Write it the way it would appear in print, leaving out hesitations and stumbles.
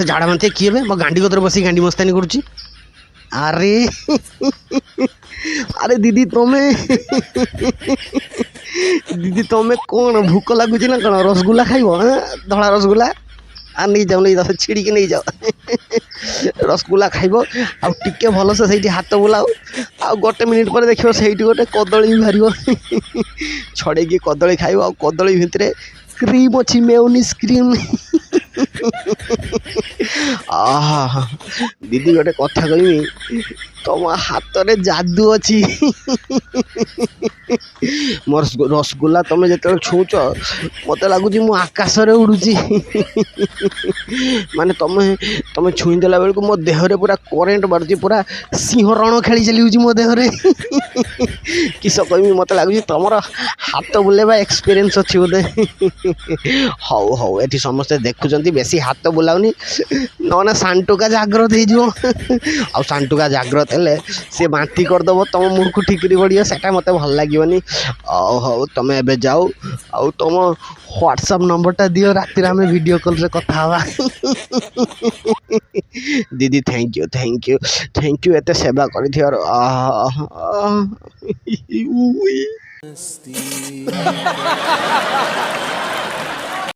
से झाड़ा बांधे किए बे मो गांडी कतर बस गांडी मस्तानी करुच्ची अरे अरे दीदी तुम्हें दीदी तुम्हें कौन भूक लगुच ना कौन रसगुल्ला खाइब धड़ा रसगुल्ला आ नहीं जाओ नहीं जाओ छिड़ी के नहीं जाओ रसगुल्ला खाइब आ टिके भल से सही हाथ बुलाओ आ गोटे मिनिट पर देखो से गोटे कदली भी बाहर छड़े कदली खाइब आ कदली भितर क्रीम अच्छी मेयोनीज क्रीम आहा दीदी गोटे कथा कहमी तुम हाथ में जादू अच्छी मोर रसगुल्ला तुम जो छूच मत लगुच मु आकाश रे उड़ुची माने तुम तुम छुई देला बेलू मो देहरे पूरा करेन्ट बारुची पूरा सिंह रण खेली चली मो देहरे किस कहमी मत लगुच तुम हाथ बुलेवा एक्सपीरियंस अच्छी बोधे हौ हौ ये समस्ते देखुं बेसी हाथ बुलाऊनी ना सांटुका जाग्रत हो सांटुका जाग्रत हेले सी बांती करदेव तुम मुँह को ठिकरी पड़ो से मत भल लगे हौ तुम एबे जाओ आउ तुम व्हाट्सएप नंबरटा दियो राति आम वीडियो कॉल रे कथा हवा दीदी thank you thank you thank you एते सेवा कर